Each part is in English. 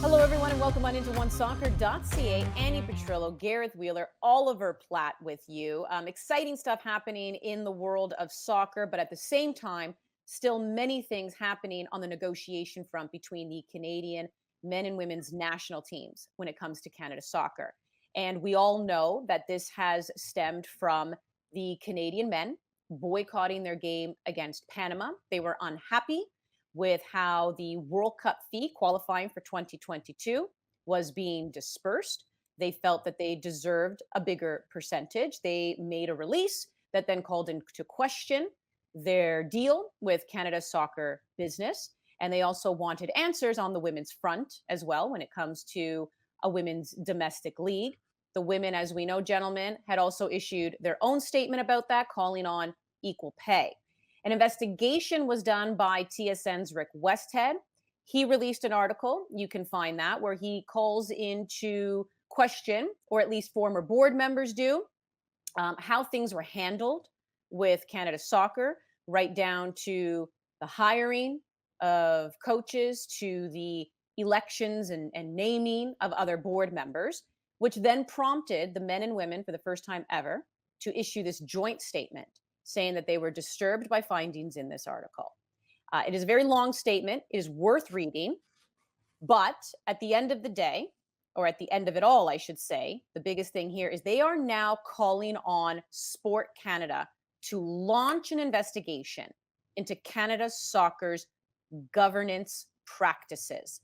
Hello, everyone, and welcome on into onesoccer.ca. Annie Petrillo, Gareth Wheeler, Oliver Platt with you. Exciting stuff happening in the world of soccer, but at the same time, still many things happening on the negotiation front between the Canadian men and women's national teams when it comes to Canada soccer. And we all know that this has stemmed from the Canadian men boycotting their game against Panama. They were unhappy with how the World Cup fee qualifying for 2022 was being dispersed. They felt that they deserved a bigger percentage. They made a release that then called into question their deal with Canada's soccer business. And they also wanted answers on the women's front as well when it comes to a women's domestic league. The women, as we know, gentlemen, had also issued their own statement about that, calling on equal pay. An investigation was done by TSN's Rick Westhead. He released an article, you can find that, where he calls into question, or at least former board members do, how things were handled with Canada Soccer, right down to the hiring of coaches, to the elections and naming of other board members, which then prompted the men and women for the first time ever to issue this joint statement saying that they were disturbed by findings in this article. It is a very long statement. It is worth reading. But at the end of the day, or at the end of it all, I should say, the biggest thing here is they are now calling on Sport Canada to launch an investigation into Canada Soccer's governance practices.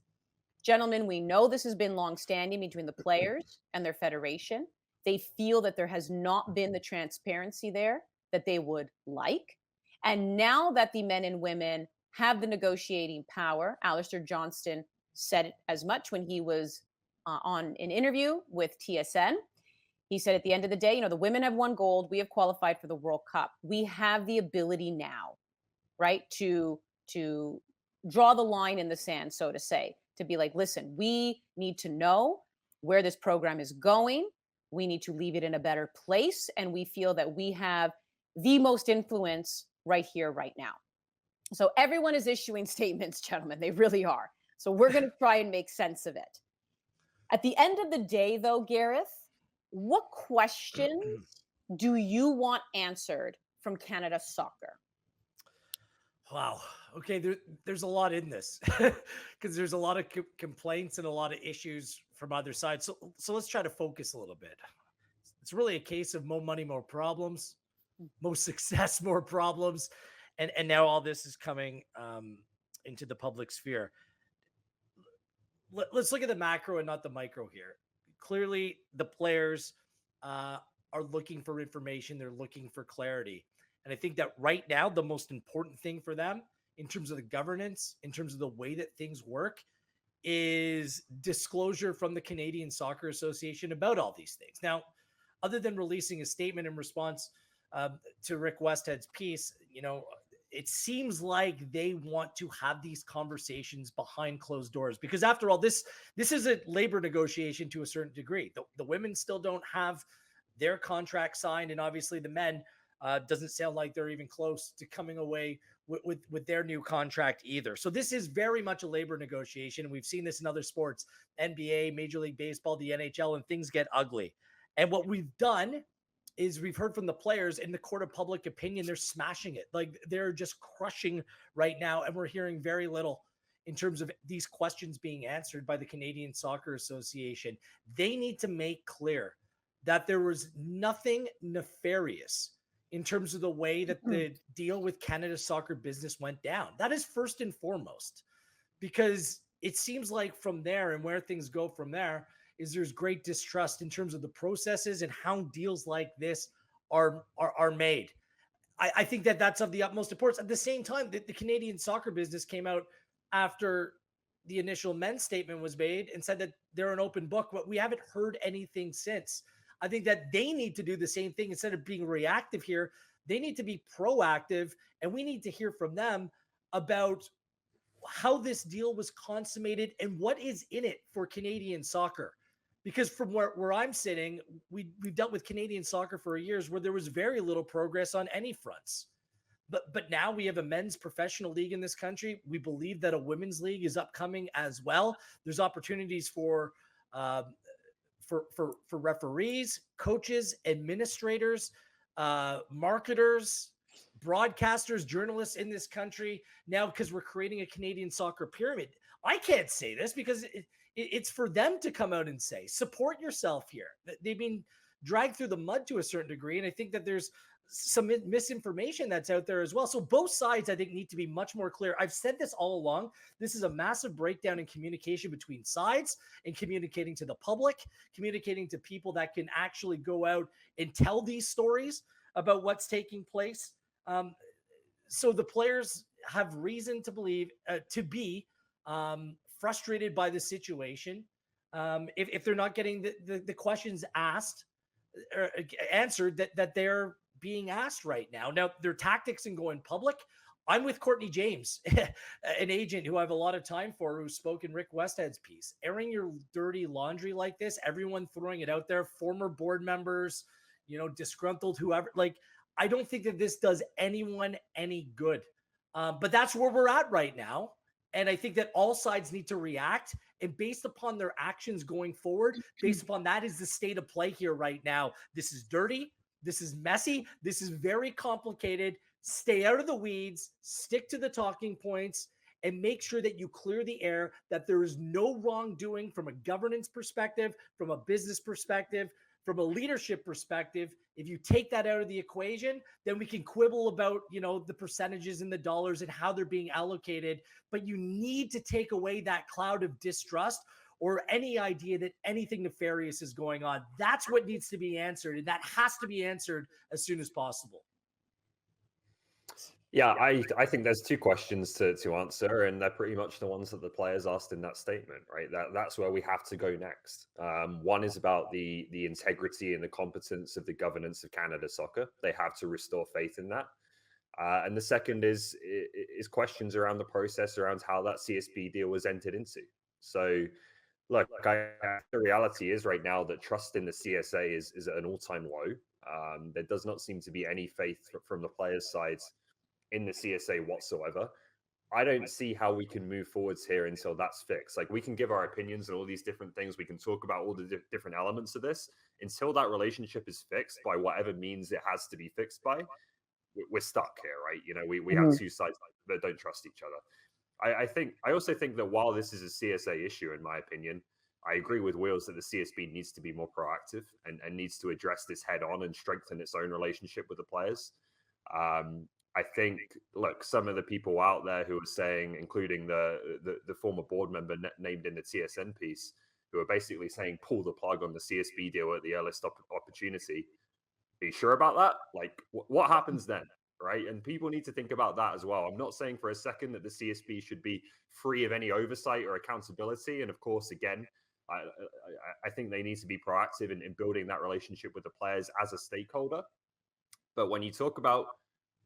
Gentlemen, we know this has been long-standing between the players and their federation. They feel that there has not been the transparency there that they would like. And now that the men and women have the negotiating power, Alistair Johnston said as much when he was on an interview with TSN. He said at the end of the day, the women have won gold. We have qualified for the World Cup. We have the ability now, right, to draw the line in the sand, so to say, to be like, listen, we need to know where this program is going. We need to leave it in a better place. And we feel that we have the most influence right here, right now. So everyone is issuing statements, gentlemen. They really are. So we're going to try and make sense of it. At the end of the day, though, Gareth, what questions do you want answered from Canada Soccer? Wow. Okay. There's a lot in this because there's a lot of complaints and a lot of issues from other sides. So let's try to focus a little bit. It's really a case of more money, more problems, most success, more problems. And now all this is coming into the public sphere. Let's look at the macro and not the micro here. Clearly, the players are looking for information. They're looking for clarity. And I think that right now, the most important thing for them in terms of the governance, in terms of the way that things work, is disclosure from the Canadian Soccer Association about all these things. Now, other than releasing a statement in response to Rick Westhead's piece, it seems like they want to have these conversations behind closed doors, because after all, this is a labor negotiation to a certain degree. The women still don't have their contract signed, and obviously the men doesn't sound like they're even close to coming away with their new contract either. So this is very much a labor negotiation. We've seen this in other sports, NBA, Major League Baseball, the NHL, and things get ugly. And what we've done is we've heard from the players in the court of public opinion. They're smashing it. Like, they're just crushing right now. And we're hearing very little in terms of these questions being answered by the Canadian Soccer Association. They need to make clear that there was nothing nefarious in terms of the way that the deal with Canada Soccer business went down. That is first and foremost, because it seems like from there and where things go from there is there's great distrust in terms of the processes and how deals like this are made. I think that that's of the utmost importance. At the same time, the Canadian soccer business came out after the initial men's statement was made and said that they're an open book, but we haven't heard anything since. I think that they need to do the same thing. Instead of being reactive here, they need to be proactive, and we need to hear from them about how this deal was consummated and what is in it for Canadian soccer. Because from where I'm sitting, we've dealt with Canadian soccer for years where there was very little progress on any fronts. But now we have a men's professional league in this country. We believe that a women's league is upcoming as well. There's opportunities uh, for referees, coaches, administrators, marketers, broadcasters, journalists in this country now, because we're creating a Canadian soccer pyramid. I can't say this because it's for them to come out and say, support yourself here. They've been dragged through the mud to a certain degree. And I think that there's some misinformation that's out there as well. So both sides, I think, need to be much more clear. I've said this all along. This is a massive breakdown in communication between sides and communicating to the public, communicating to people that can actually go out and tell these stories about what's taking place. So the players have reason to believe, to be frustrated by the situation. If they're not getting the questions asked or answered that they're being asked right now. Now, their tactics in going public, I'm with Courtney James, an agent who I have a lot of time for, who spoke in Rick Westhead's piece. Airing your dirty laundry like this, everyone throwing it out there, former board members, disgruntled, whoever. Like, I don't think that this does anyone any good. But that's where we're at right now. And I think that all sides need to react. And based upon their actions going forward, based upon that is the state of play here right now. This is dirty. This is messy. This is very complicated. Stay out of the weeds, stick to the talking points, and make sure that you clear the air, that there is no wrongdoing from a governance perspective, from a business perspective, from a leadership perspective. If you take that out of the equation, then we can quibble about, the percentages and the dollars and how they're being allocated. But you need to take away that cloud of distrust or any idea that anything nefarious is going on. That's what needs to be answered. And that has to be answered as soon as possible. Yeah, I think there's two questions to answer, and they're pretty much the ones that the players asked in that statement, right? That's where we have to go next. One is about the integrity and the competence of the governance of Canada Soccer. They have to restore faith in that. And the second is questions around the process around how that CSB deal was entered into. So, look, the reality is right now that trust in the CSA is at an all-time low. There does not seem to be any faith from the players' sides in the CSA whatsoever. I don't see how we can move forwards here until that's fixed. Like, we can give our opinions and all these different things. We can talk about all the different elements of this. Until that relationship is fixed by whatever means it has to be fixed by, we're stuck here, right? We have two sides that don't trust each other. I also think that while this is a CSA issue, in my opinion, I agree with Wheels that the CSB needs to be more proactive and needs to address this head on and strengthen its own relationship with the players. I think, look, some of the people out there who are saying, including the former board member named in the TSN piece, who are basically saying pull the plug on the CSB deal at the earliest opportunity. Are you sure about that? Like, what happens then, right? And people need to think about that as well. I'm not saying for a second that the CSB should be free of any oversight or accountability. And of course, again, I think they need to be proactive in building that relationship with the players as a stakeholder. But when you talk about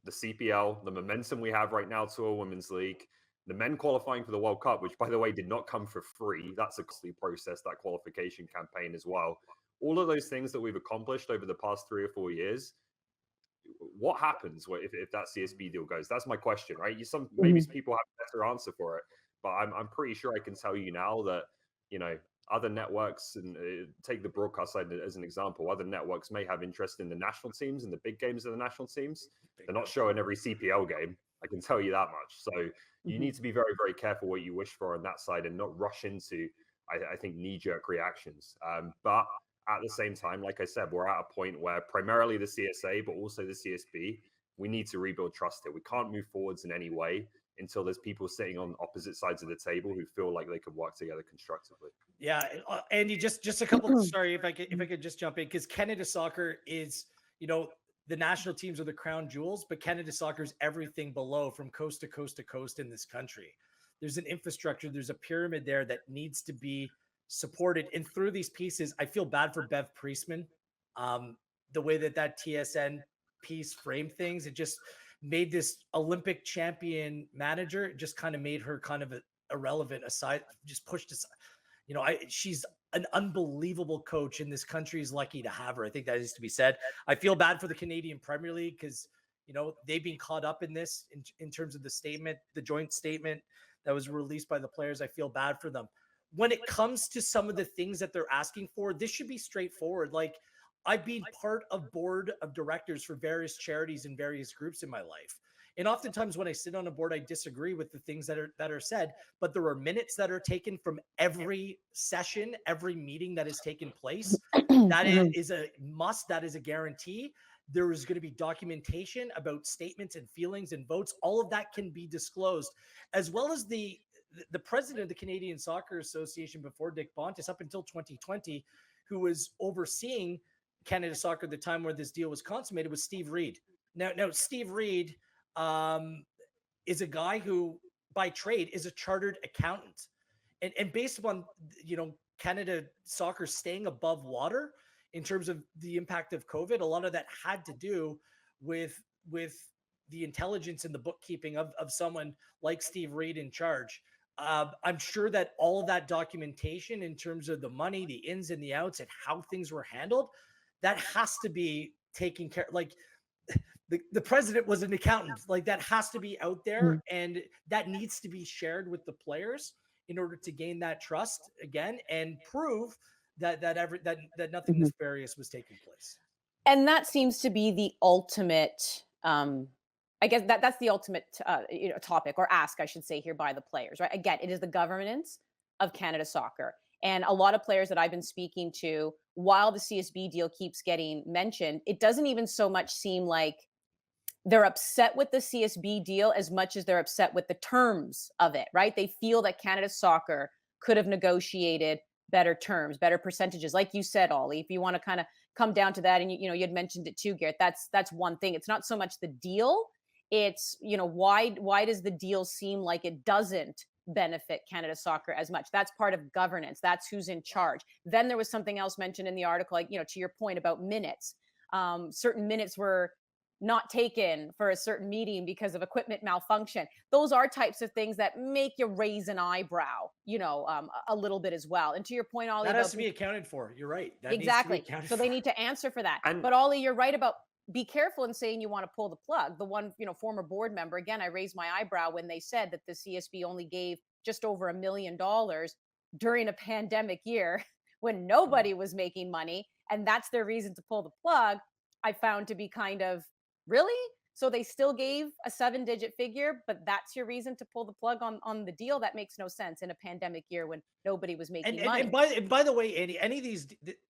the CPL, the momentum we have right now to a women's league, the men qualifying for the World Cup, which, by the way, did not come for free. That's a costly process, that qualification campaign as well. All of those things that we've accomplished over the past 3 or 4 years, what happens if that CSB deal goes? That's my question, right? Maybe people have a better answer for it, but I'm pretty sure I can tell you now that, other networks, and take the broadcast side as an example, other networks may have interest in the national teams and the big games of the national teams. They're not showing every CPL game. I can tell you that much. So you need to be very, very careful what you wish for on that side and not rush into, I think, knee-jerk reactions. But at the same time, like I said, we're at a point where primarily the CSA, but also the CSB, we need to rebuild trust here. We can't move forwards in any way until there's people sitting on opposite sides of the table who feel like they can work together constructively. Yeah, Andy, just a couple. Sorry, if I could just jump in, because Canada Soccer is, the national teams are the crown jewels, but Canada Soccer is everything below, from coast to coast to coast in this country. There's an infrastructure, there's a pyramid there that needs to be supported. And through these pieces, I feel bad for Bev Priestman. The way that TSN piece framed things, it just made this Olympic champion manager, it just kind of made her kind of irrelevant aside, just pushed aside. She's an unbelievable coach, and this country is lucky to have her. I think that needs to be said. I feel bad for the Canadian Premier League because, they've been caught up in this in terms of the joint statement that was released by the players. I feel bad for them. When it comes to some of the things that they're asking for, this should be straightforward. Like, I've been part of board of directors for various charities and various groups in my life. And oftentimes when I sit on a board, I disagree with the things that are said, but there are minutes that are taken from every session, every meeting that has taken place. That is a must. That is a guarantee. There is going to be documentation about statements and feelings and votes. All of that can be disclosed, as well as the president of the Canadian Soccer Association before Dick Bontis up until 2020, who was overseeing Canada Soccer at the time where this deal was consummated, was Steve Reed. Now Steve Reed is a guy who by trade is a chartered accountant. And based upon, Canada Soccer staying above water in terms of the impact of COVID, a lot of that had to do with the intelligence and the bookkeeping of someone like Steve Reed in charge. I'm sure that all of that documentation in terms of the money, the ins and the outs, and how things were handled, that has to be taken care of. Like, the president was an accountant. Like, that has to be out there, and that needs to be shared with the players in order to gain that trust again and prove that nothing nefarious was taking place. And that seems to be the ultimate, I guess that's the ultimate topic, or ask, I should say, here by the players, right? Again, it is the governance of Canada Soccer. And a lot of players that I've been speaking to, while the CSB deal keeps getting mentioned, it doesn't even so much seem like they're upset with the CSB deal as much as they're upset with the terms of it, right? They feel that Canada Soccer could have negotiated better terms, better percentages. Like you said, Ollie, if you want to kind of come down to that, and you had mentioned it too, Garrett, that's one thing. It's not so much the deal. It's, why does the deal seem like it doesn't benefit Canada Soccer as much? That's part of governance. That's who's in charge. Then there was something else mentioned in the article, like, to your point about minutes. Certain minutes were not taken for a certain meeting because of equipment malfunction. Those are types of things that make you raise an eyebrow, a little bit as well. And to your point, Ollie, that has to be accounted for. You're right. That exactly. Needs to be accounted so for. They need to answer for that. And but Ollie, you're right about, be careful in saying you want to pull the plug. The one, former board member, again, I raised my eyebrow when they said that the CSB only gave just over $1 million during a pandemic year when nobody was making money, and that's their reason to pull the plug. I found to be kind of, really? So they still gave a 7-digit figure, but that's your reason to pull the plug on the deal? That makes no sense in a pandemic year when nobody was making money. And by the way, Andy, any of these,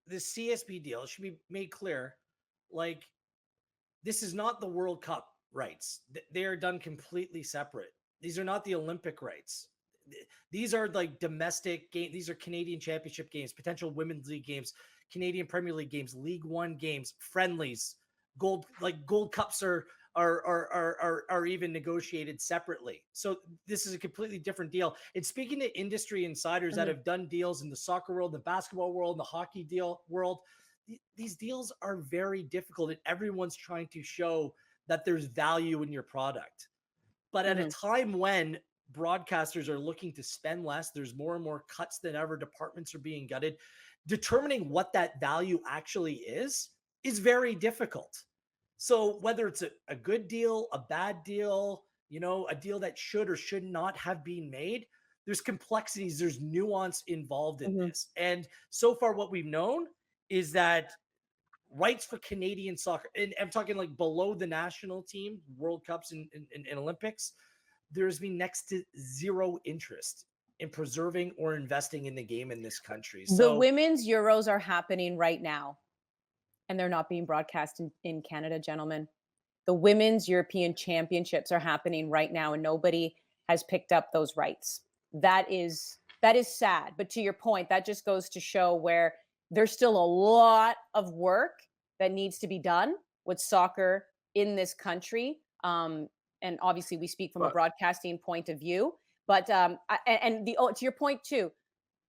the CSB deal should be made clear. Like, this is not the World Cup rights. They are done completely separate. These are not the Olympic rights. These are like domestic games. These are Canadian Championship games, potential Women's League games, Canadian Premier League games, League One games, friendlies, gold cups are even negotiated separately. So this is a completely different deal. And speaking to industry insiders that have done deals in the soccer world, the basketball world, the hockey deal world, these deals are very difficult, and everyone's trying to show that there's value in your product. But at a time when broadcasters are looking to spend less, there's more and more cuts than ever, departments are being gutted, determining what that value actually is very difficult. So whether it's a good deal, a bad deal, a deal that should or should not have been made, there's complexities, there's nuance involved in this. And so far what we've known is that rights for Canadian soccer, and I'm talking like below the national team, World Cups and Olympics, there's been next to zero interest in preserving or investing in the game in this country. So the women's Euros are happening right now, and they're not being broadcast in Canada, gentlemen. The women's European Championships are happening right now, and nobody has picked up those rights. That is sad. But to your point, that just goes to show where there's still a lot of work that needs to be done with soccer in this country. And obviously we speak from a broadcasting point of view, but to your point too,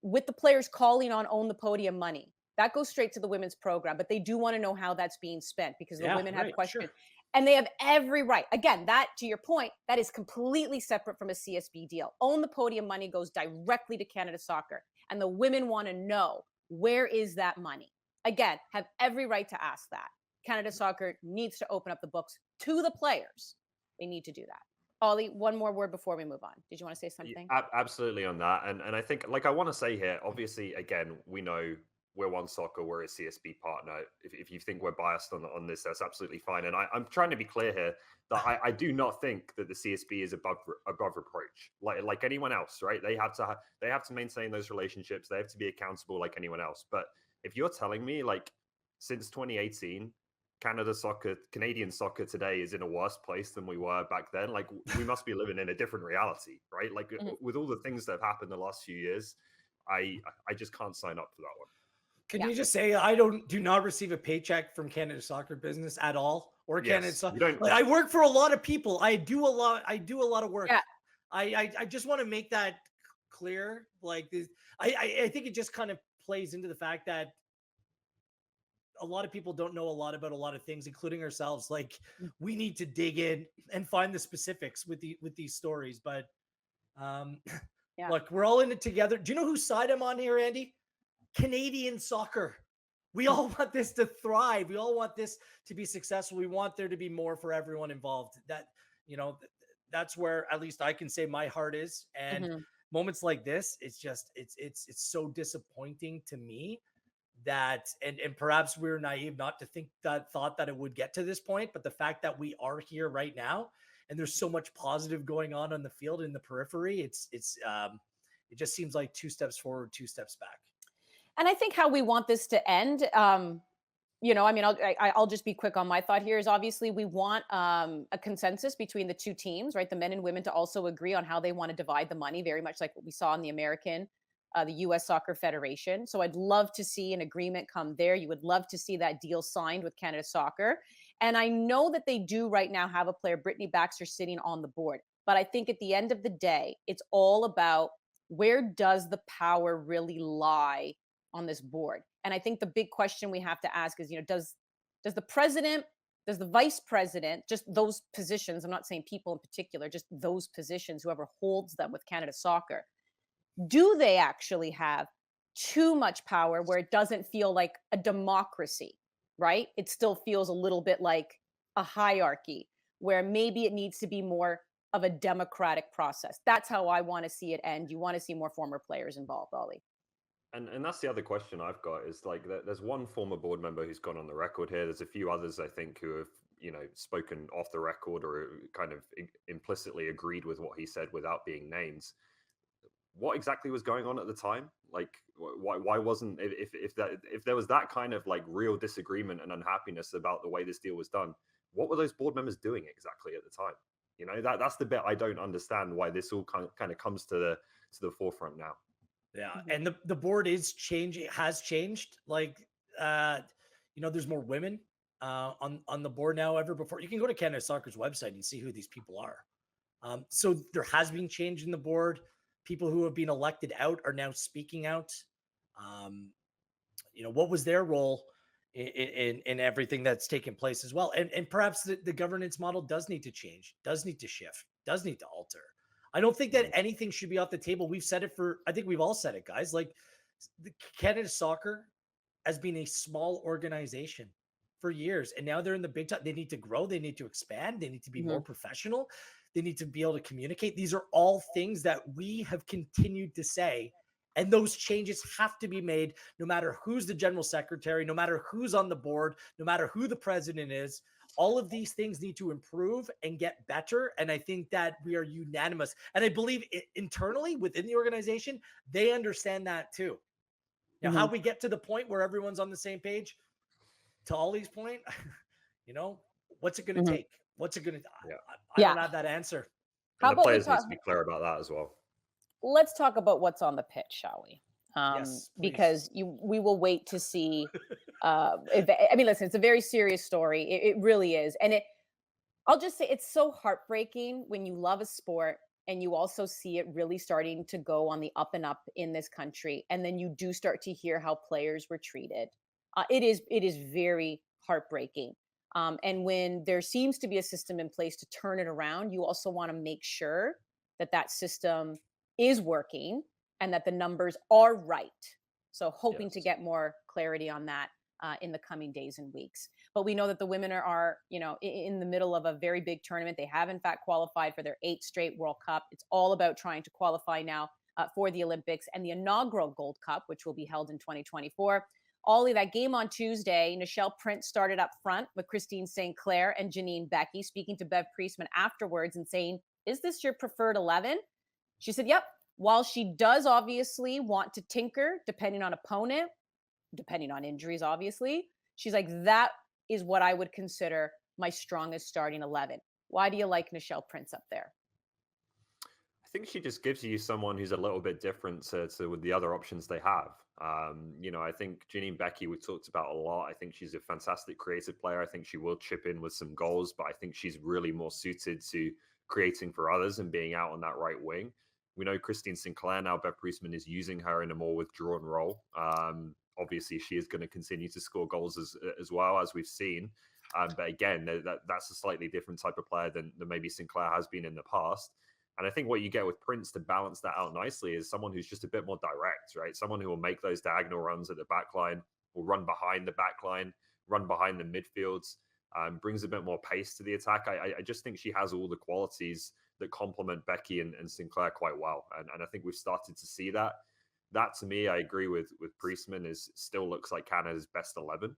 with the players calling on Own the Podium money, that goes straight to the women's program, but they do want to know how that's being spent because the women have questions. Sure. And they have every right. Again, that, to your point, that is completely separate from a CSB deal. Own the Podium money goes directly to Canada Soccer, and the women want to know, where is that money? Again, have every right to ask that. Canada Soccer needs to open up the books to the players, they need to do that. Ollie, one more word before we move on. Did you want to say something? Absolutely on that. And I think, like, I want to say here, obviously, again, we know we're One Soccer, we're a CSB partner. If you think we're biased on this, that's absolutely fine. And I'm trying to be clear here that I do not think that the CSB is above reproach, like anyone else, right? They have to maintain those relationships. They have to be accountable like anyone else. But if you're telling me, like, since 2018, Canadian soccer today is in a worse place than we were back then, like, we must be living in a different reality, right? Like, with all the things that have happened the last few years, I just can't sign up for that one. Can you just say I do not receive a paycheck from Canada Soccer Business at all, or Canada Yes, Soccer? Like, I work for a lot of people. I do a lot of work. Yeah. I just want to make that clear. Like this, I think it just kind of plays into the fact that a lot of people don't know a lot about a lot of things, including ourselves. Like, we need to dig in and find the specifics with these stories. But look, we're all in it together. Do you know whose side I'm on here, Andy? Canadian soccer. We all want this to thrive. We all want this to be successful. We want there to be more for everyone involved. That, that's where at least I can say my heart is. And moments like this, it's just, it's so disappointing to me that, and perhaps we're naive not to thought that it would get to this point, but the fact that we are here right now and there's so much positive going on the field in the periphery, it just seems like 2 steps forward, 2 steps back. And I think how we want this to end, I'll just be quick on my thought here is obviously we want a consensus between the two teams, right? The men and women to also agree on how they want to divide the money, very much like what we saw in the the U.S. Soccer Federation. So I'd love to see an agreement come there. You would love to see that deal signed with Canada Soccer. And I know that they do right now have a player, Brittany Baxter, sitting on the board. But I think at the end of the day, it's all about where does the power really lie on this board. And I think the big question we have to ask is, does the president, does the vice president, just those positions, I'm not saying people in particular, just those positions, whoever holds them with Canada Soccer, do they actually have too much power where it doesn't feel like a democracy, right? It still feels a little bit like a hierarchy where maybe it needs to be more of a democratic process. That's how I want to see it end. You want to see more former players involved, Ollie. And that's the other question I've got is, like, there's one former board member who's gone on the record here. There's a few others, I think, who have, spoken off the record or kind of implicitly agreed with what he said without being named. What exactly was going on at the time? Like, why wasn't, if there was that kind of like real disagreement and unhappiness about the way this deal was done, what were those board members doing exactly at the time? That's the bit I don't understand, why this all kind of comes to the forefront now. Yeah, and the board is changing, has changed. Like, there's more women on the board now ever before. You can go to Canada Soccer's website and see who these people are. So there has been change in the board. People who have been elected out are now speaking out. What was their role in everything that's taken place as well? And perhaps the governance model does need to change, does need to shift, does need to alter. I don't think that anything should be off the table. We've said it I think we've all said it, guys. Like, the Canada Soccer has been a small organization for years, and now they're in the big time. They need to grow. They need to expand. They need to be more professional. They need to be able to communicate. These are all things that we have continued to say, and those changes have to be made no matter who's the general secretary, no matter who's on the board, no matter who the president is. All of these things need to improve and get better. And I think that we are unanimous. And I believe internally within the organization, they understand that too. Now, how we get to the point where everyone's on the same page, to Ollie's point, what's it going to take? What's it going to? I don't have that answer. And the players need to be clear about that as well. Let's talk about what's on the pitch, shall we? Yes, because we will wait to see. Listen, it's a very serious story. It really is. And I'll just say it's so heartbreaking when you love a sport and you also see it really starting to go on the up and up in this country. And then you do start to hear how players were treated. It is very heartbreaking. And when there seems to be a system in place to turn it around, you also want to make sure that system is working and that the numbers are right. So hoping to get more clarity on that in the coming days and weeks. But we know that the women are, in the middle of a very big tournament. They have, in fact, qualified for their 8th straight World Cup. It's all about trying to qualify now for the Olympics and the inaugural Gold Cup, which will be held in 2024. Ollie, that game on Tuesday, Nichelle Prince started up front with Christine St. Clair and Janine Becky, speaking to Bev Priestman afterwards and saying, "Is this your preferred 11?" She said, "Yep." While she does obviously want to tinker depending on opponent, depending on injuries, obviously, she's like, "That is what I would consider my strongest starting 11." Why do you like Nichelle Prince up there? I think she just gives you someone who's a little bit different to with the other options they have. I think Janine Becky, we talked about a lot. I think she's a fantastic creative player. I think she will chip in with some goals, but I think she's really more suited to creating for others and being out on that right wing. We know Christine Sinclair now, Bev Priestman is using her in a more withdrawn role. Obviously, she is going to continue to score goals as well, as we've seen. But again, that's a slightly different type of player than maybe Sinclair has been in the past. And I think what you get with Prince to balance that out nicely is someone who's just a bit more direct, right? Someone who will make those diagonal runs at the back line, will run behind the back line, run behind the midfields, brings a bit more pace to the attack. I just think she has all the qualities that complement Becky and Sinclair quite well. And I think we've started to see that. That, to me, I agree with Priestman, is still looks like Canada's best 11.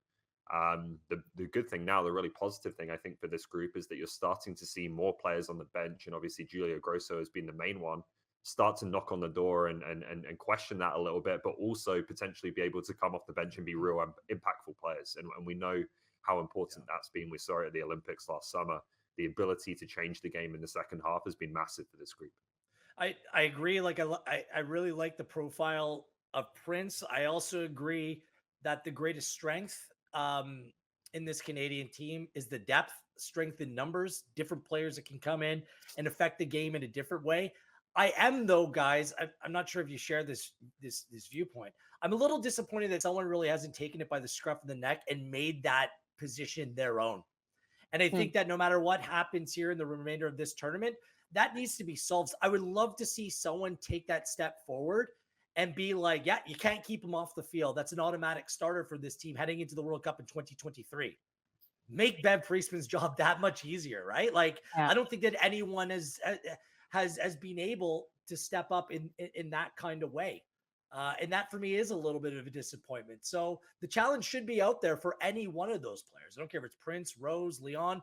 The good thing now, the really positive thing I think for this group, is that you're starting to see more players on the bench, and obviously Julia Grosso has been the main one, start to knock on the door and question that a little bit, but also potentially be able to come off the bench and be real impactful players. And we know how important that's been. We saw it at the Olympics last summer. The ability to change the game in the second half has been massive for this group. I agree. Like I really like the profile of Prince. I also agree that the greatest strength in this Canadian team is the depth, strength in numbers, different players that can come in and affect the game in a different way. I am, though, guys, I'm not sure if you share this viewpoint. I'm a little disappointed that someone really hasn't taken it by the scruff of the neck and made that position their own. And I think that no matter what happens here in the remainder of this tournament, that needs to be solved. I would love to see someone take that step forward and be like, yeah, you can't keep him off the field. That's an automatic starter for this team heading into the World Cup in 2023. Make Bev Priestman's job that much easier, right? Like, Yeah. I don't think that anyone has been able to step up in that kind of way. And that for me is a little bit of a disappointment. So the challenge should be out there for any one of those players. I don't care if it's Prince, Rose, Leon,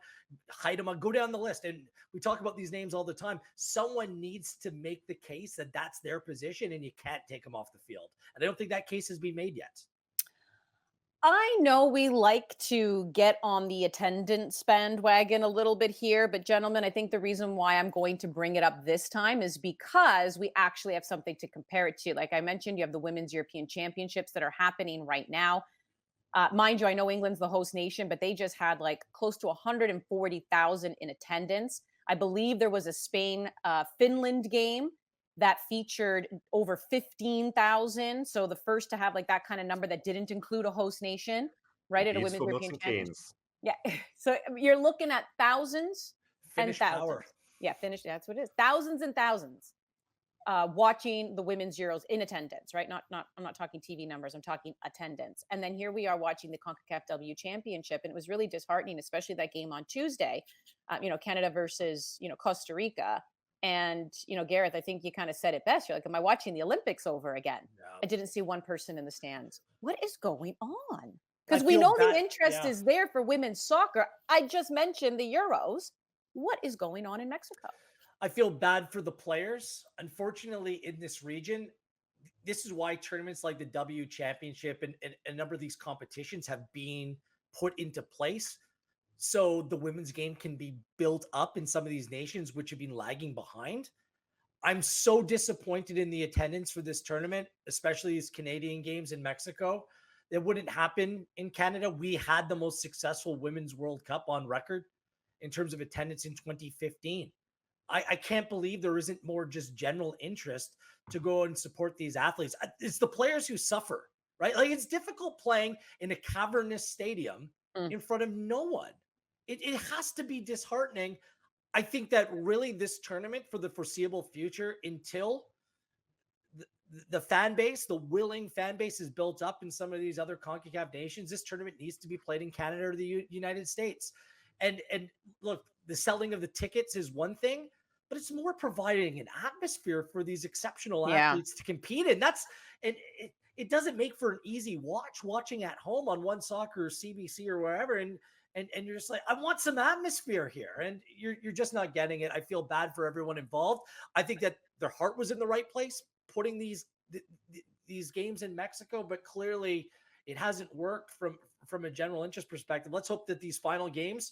Heidema, go down the list. And we talk about these names all the time. Someone needs to make the case that that's their position and you can't take them off the field. And I don't think that case has been made yet. I know we like to get on the attendance bandwagon a little bit here, but gentlemen, I think the reason why I'm going to bring it up this time is because we actually have something to compare it to. Like I mentioned, you have the Women's European Championships that are happening right now. Mind you, I know England's the host nation, but they just had like close to 140,000 in attendance. I believe there was a Spain-Finland game that featured over 15,000. So the first to have like that kind of number that didn't include a host nation, right? At a Women's Beautiful European Milton Championship. Keynes. Yeah. So you're looking at thousands Finnish and thousands. power. Yeah, Finnish. That's what it is. Thousands and thousands watching the women's Euros in attendance, right? I'm not talking TV numbers. I'm talking attendance. And then here we are watching the CONCACAF W Championship. And it was really disheartening, especially that game on Tuesday, Canada versus, Costa Rica. And, Gareth, I think you kind of said it best. You're like, am I watching the Olympics over again? Yeah. I didn't see one person in the stands. What is going on? Because we know the interest is there for women's soccer. I just mentioned the Euros. What is going on in Mexico? I feel bad for the players. Unfortunately, in this region, this is why tournaments like the W Championship and a number of these competitions have been put into place. So the women's game can be built up in some of these nations, which have been lagging behind. I'm so disappointed in the attendance for this tournament, especially these Canadian games in Mexico. It wouldn't happen in Canada. We had the most successful Women's World Cup on record in terms of attendance in 2015. I can't believe there isn't more just general interest to go and support these athletes. It's the players who suffer, right? Like, it's difficult playing in a cavernous stadium in front of no one. It has to be disheartening. I think that really this tournament for the foreseeable future, until the fan base, the willing fan base is built up in some of these other CONCACAF nations. This tournament needs to be played in Canada or the United States. And look, the selling of the tickets is one thing, but it's more providing an atmosphere for these exceptional athletes to compete in. It doesn't make for an easy watching at home on One Soccer or CBC or wherever. And you're just like, I want some atmosphere here. And you're just not getting it. I feel bad for everyone involved. I think that their heart was in the right place, putting these games in Mexico, but clearly it hasn't worked from a general interest perspective. Let's hope that these final games,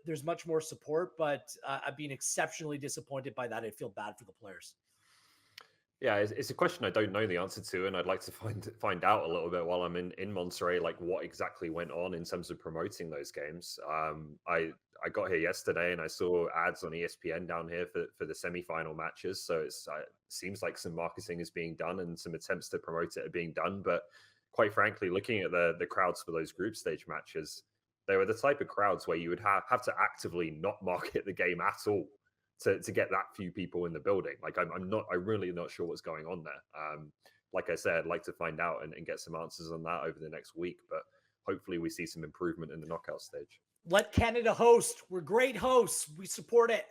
there's much more support, but I've been exceptionally disappointed by that. I feel bad for the players. Yeah, it's a question I don't know the answer to, and I'd like to find out a little bit while I'm in Monterrey, like what exactly went on in terms of promoting those games. I got here yesterday and I saw ads on ESPN down here for the semifinal matches, so it seems like some marketing is being done and some attempts to promote it are being done. But quite frankly, looking at the crowds for those group stage matches, they were the type of crowds where you would have to actively not market the game at all to get that few people in the building. Like I'm really not sure what's going on there. Like I said, I'd like to find out and get some answers on that over the next week, but hopefully we see some improvement in the knockout stage. Let Canada host. We're great hosts. We support it.